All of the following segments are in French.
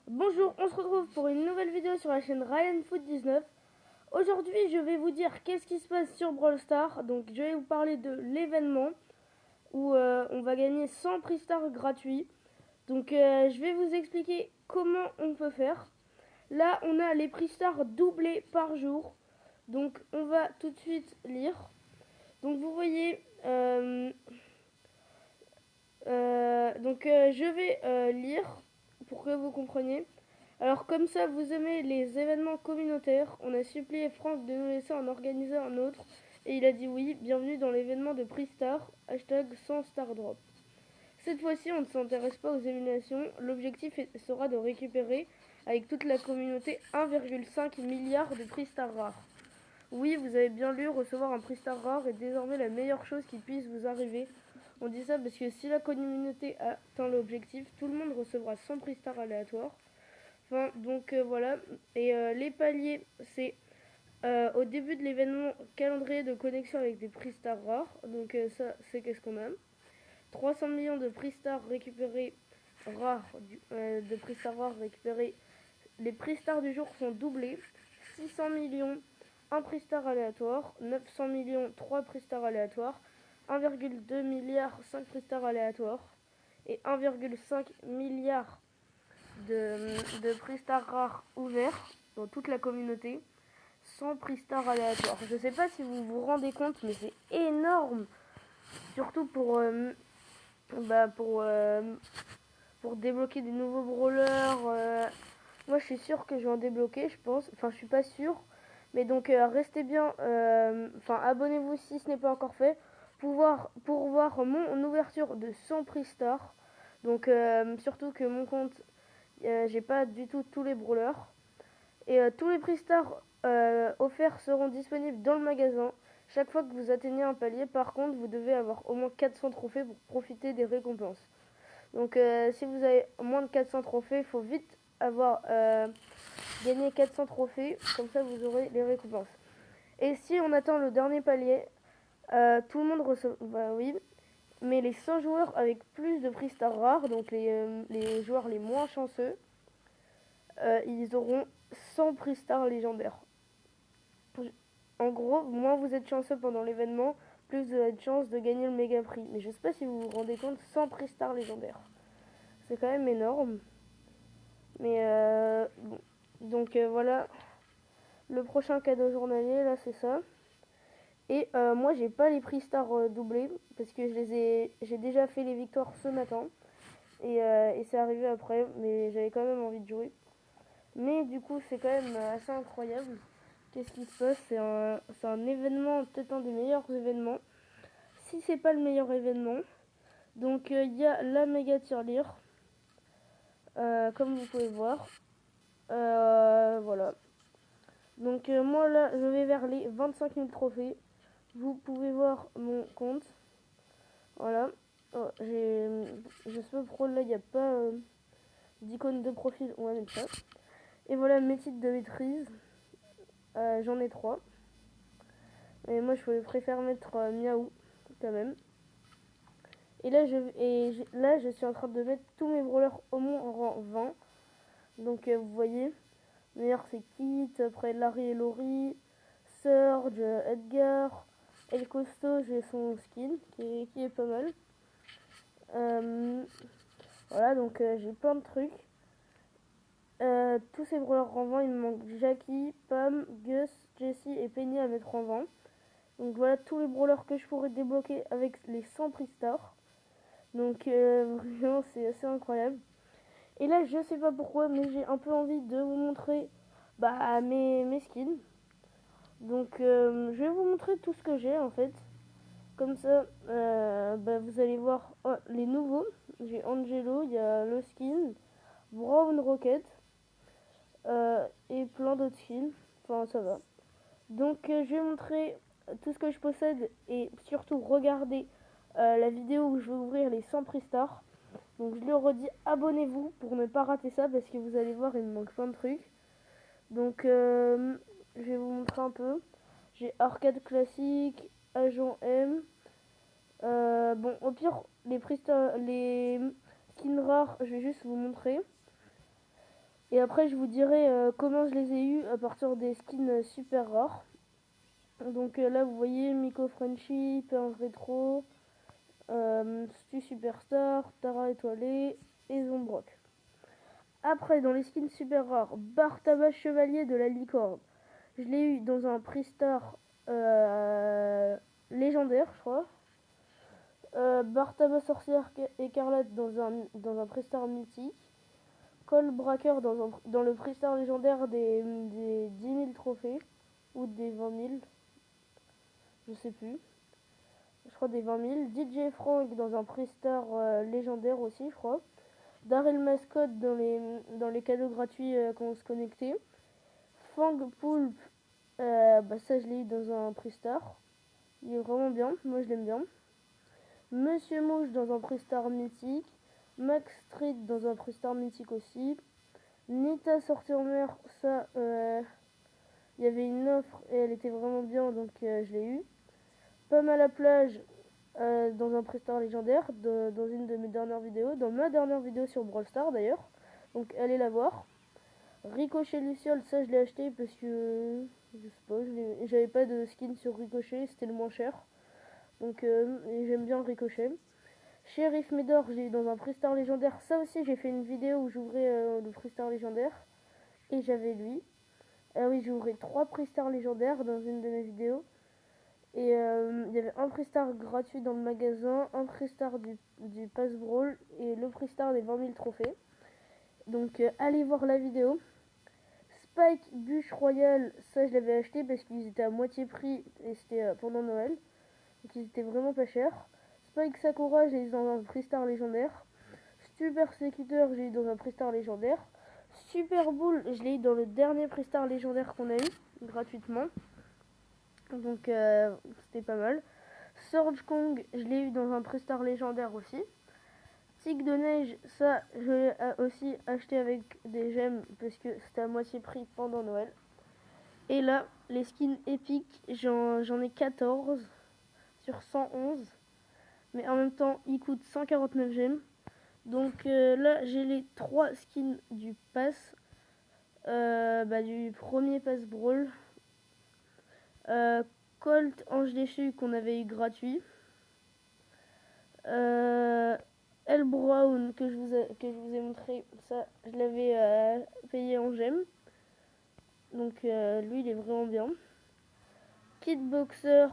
Bonjour, on se retrouve pour une nouvelle vidéo sur la chaîne RyanFoot19. Aujourd'hui, je vais vous dire qu'est-ce qui se passe sur Brawl Stars. Donc, je vais vous parler de l'événement où on va gagner 100 prix Stars gratuits. Donc, je vais vous expliquer comment on peut faire. Là, on a les prix Stars doublés par jour. Donc, on va tout de suite lire. Donc, vous voyez, je vais lire pour que vous compreniez. Alors comme ça, vous aimez les événements communautaires, on a supplié Franck de nous laisser en organiser un autre. Et il a dit oui, bienvenue dans l'événement de Prix Star, hashtag 100 Star Drop. Cette fois-ci, on ne s'intéresse pas aux éliminations, l'objectif sera de récupérer, avec toute la communauté, 1,5 milliard de Prix Star rares. Oui, vous avez bien lu, recevoir un Prix Star rare est désormais la meilleure chose qui puisse vous arriver. On dit ça parce que si la communauté atteint l'objectif, tout le monde recevra 100 Prix Star aléatoires. Enfin, voilà. Et les paliers, c'est au début de l'événement calendrier de connexion avec des prix stars rares. Donc ça, c'est qu'est-ce qu'on a. 300 millions de prix stars récupérés rares, de prix stars rares récupérés. Les prix stars du jour sont doublés. 600 millions, un prix star aléatoire. 900 millions, 3 prix stars aléatoires. 1,2 milliard, 5 prix stars aléatoires. Et 1,5 milliard de prix star rares ouverts dans toute la communauté, sans prix star aléatoire. Je sais pas si vous vous rendez compte, mais c'est énorme, surtout pour débloquer des nouveaux brawlers. Moi, je suis sûr que je vais en débloquer, je pense. Enfin, je suis pas sûr, mais donc restez bien. Enfin, abonnez-vous si ce n'est pas encore fait pour voir mon ouverture de 100 prix star. Donc, surtout que mon compte, j'ai pas du tout tous les brawlers. Et tous les prix stars offerts seront disponibles dans le magasin. Chaque fois que vous atteignez un palier, par contre, vous devez avoir au moins 400 trophées pour profiter des récompenses. Donc si vous avez moins de 400 trophées, il faut vite avoir gagné 400 trophées. Comme ça, vous aurez les récompenses. Et si on atteint le dernier palier, tout le monde reçoit... Bah oui. Mais les 100 joueurs avec plus de prix stars rares, donc les joueurs les moins chanceux, ils auront 100 prix stars légendaires. En gros, moins vous êtes chanceux pendant l'événement, plus vous avez de chances de gagner le méga prix. Mais je sais pas si vous vous rendez compte, 100 prix stars légendaires. C'est quand même énorme. Mais bon. Donc voilà, le prochain cadeau journalier, là c'est ça. Et moi j'ai pas les prix stars doublés, parce que j'ai déjà fait les victoires ce matin. Et c'est arrivé après, mais j'avais quand même envie de jouer. Mais du coup, c'est quand même assez incroyable. Qu'est-ce qui se passe? C'est un événement, peut-être un des meilleurs événements. Si c'est pas le meilleur événement. Donc, il y a la méga tirelire. Comme vous pouvez voir. Voilà. Donc, moi là, je vais vers les 25 000 trophées. Vous pouvez voir mon compte. Voilà. Oh, je sais pas pourquoi là, il n'y a pas d'icône de profil. On va mettre ça. Et voilà mes titres de maîtrise. J'en ai 3. Et moi, je préfère mettre Miaou, quand même. Et là, je suis en train de mettre tous mes brawlers au moins en rang 20. Donc, vous voyez, meilleur c'est Kit, après Larry et Laurie, Surge, Edgar, El Costo, j'ai son skin qui est pas mal. Voilà, donc j'ai plein de trucs. Tous ces brawlers en 20, il me manque Jackie, Pam, Gus, Jessie et Penny à mettre en 20. Donc voilà tous les brawlers que je pourrais débloquer avec les 100 prix stars. Donc vraiment c'est assez incroyable. Et là je sais pas pourquoi mais j'ai un peu envie de vous montrer mes skins. Donc je vais vous montrer tout ce que j'ai en fait. Comme ça vous allez voir les nouveaux. J'ai Angelo, il y a le skin, Brown Rocket et plein d'autres skins. Enfin ça va. Donc je vais montrer tout ce que je possède et surtout regarder la vidéo où je vais ouvrir les 100 prix stars. Donc je le redis, abonnez-vous pour ne pas rater ça parce que vous allez voir, il me manque plein de trucs. Donc je vais vous montrer un peu. J'ai arcade classique, agent M. Bon, au pire, les skins rares, je vais juste vous montrer. Et après, je vous dirai comment je les ai eus à partir des skins super rares. Donc là, vous voyez Miko Frenchy, Perle Rétro, Stu Superstar, Tara Étoilée et Zombrock. Après, dans les skins super rares, Bartaba Chevalier de la Licorne. Je l'ai eu dans un Pristar légendaire, je crois. Bartaba Écarlate dans un Pristar mythique. Cole Bracker dans le Pristar légendaire des 10 000 trophées. Ou des 20 000. Je sais plus. Je crois des 20 000. DJ Frank dans un Pristar légendaire aussi, je crois. Daryl Mascot dans les cadeaux gratuits quand on se connectait. Fang Poulpe, ça je l'ai eu dans un Pristar. Il est vraiment bien, moi je l'aime bien. Monsieur Mouche dans un Pristar mythique. Max Street dans un Pristar mythique aussi. Nita sortie en mer, ça, il y avait une offre et elle était vraiment bien, donc je l'ai eu. Pomme à la plage dans un Pristar légendaire, dans une de mes dernières vidéos, dans ma dernière vidéo sur Brawl Stars d'ailleurs. Donc allez la voir. Ricochet Luciole, ça je l'ai acheté parce que je sais pas, j'avais pas de skin sur Ricochet, c'était le moins cher. Donc j'aime bien Ricochet. Sheriff Médor, j'ai eu dans un Pristar légendaire. Ça aussi, j'ai fait une vidéo où j'ouvrais le Pristar légendaire. Et j'avais lui. Ah oui, j'ai ouvert 3 Pristar légendaires dans une de mes vidéos. Et il y avait un Pristar gratuit dans le magasin, un Pristar du Pass Brawl et le Pristar des 20 000 trophées. Donc allez voir la vidéo. Spike Bûche Royale, ça je l'avais acheté parce qu'ils étaient à moitié prix et c'était pendant Noël. Donc ils étaient vraiment pas chers. Spike Sakura, j'ai eu dans un Pristar légendaire. Super Persécuteur, j'ai eu dans un Pristar légendaire. Super Bull, je l'ai eu dans le dernier Pristar légendaire qu'on a eu, gratuitement. Donc c'était pas mal. Surge Kong, je l'ai eu dans un Pristar légendaire aussi. Tic de neige, ça je l'ai aussi acheté avec des gemmes parce que c'était à moitié prix pendant Noël. Et là, les skins épiques, j'en ai 14 sur 111. Mais en même temps, ils coûtent 149 gemmes. Donc là, j'ai les 3 skins du pass. Du premier pass Brawl. Colt Ange Déchu qu'on avait eu gratuit. El Brown que je vous ai montré, ça je l'avais payé en gemmes. Donc lui il est vraiment bien. Kidboxer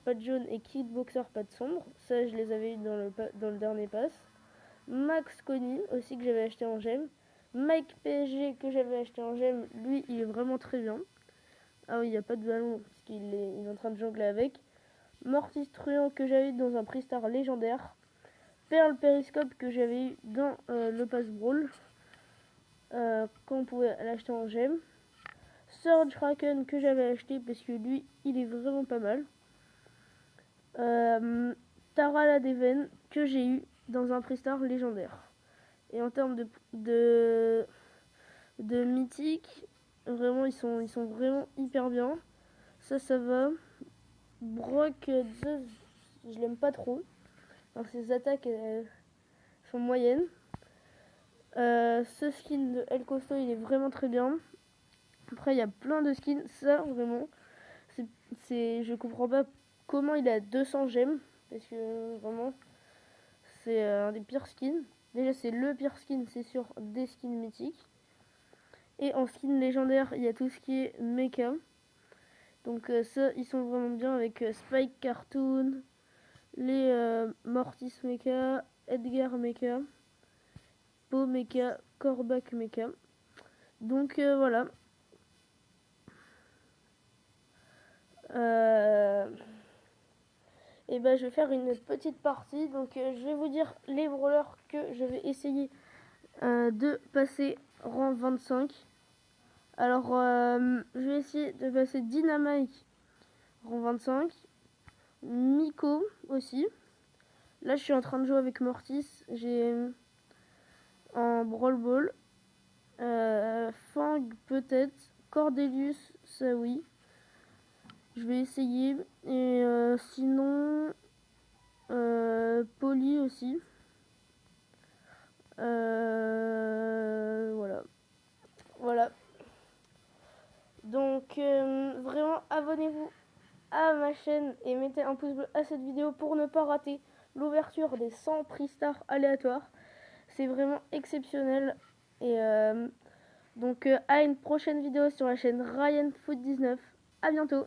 pas de jaune et Kidboxer pas de sombre, ça je les avais eu dans le dernier pass. Max Connie aussi que j'avais acheté en gemme. Mike PSG que j'avais acheté en gemme, lui il est vraiment très bien. Ah oui, il n'y a pas de ballon parce qu'il est en train de jongler avec. Mortis Truand que j'avais eu dans un Pristar légendaire. Perle Périscope que j'avais eu dans le Pass Brawl quand on pouvait l'acheter en gemme. Surge Kraken que j'avais acheté parce que lui il est vraiment pas mal. Tara la Deven que j'ai eu dans un Pristar légendaire. Et en termes de mythique, vraiment ils sont vraiment hyper bien. Ça va. Brock, je l'aime pas trop. Alors, ses attaques sont moyennes. Ce skin de El Costo il est vraiment très bien. Après il y a plein de skins. Ça vraiment je comprends pas comment il a 200 gemmes. Parce que vraiment c'est un des pires skins. Déjà c'est le pire skin c'est sûr des skins mythiques. Et en skin légendaire il y a tout ce qui est mecha. Donc ça ils sont vraiment bien avec Spike Cartoon, les Mortis Mecha, Edgar Mecha, Po Mecha, Kor'bak Mecha. Donc voilà. Et je vais faire une petite partie. Donc je vais vous dire les brawlers que je vais essayer de passer rang 25. Alors je vais essayer de passer Dynamite rang 25. Miko aussi. Là je suis en train de jouer avec Mortis. J'ai en Brawl Ball. Fang peut-être. Cordelius, ça oui. Je vais essayer. Et sinon, Polly aussi. Voilà. abonnez-vous à ma chaîne et mettez un pouce bleu à cette vidéo pour ne pas rater l'ouverture des 100 prix stars aléatoires. C'est vraiment exceptionnel. Et donc à une prochaine vidéo sur la chaîne Ryan Foot 19. À bientôt.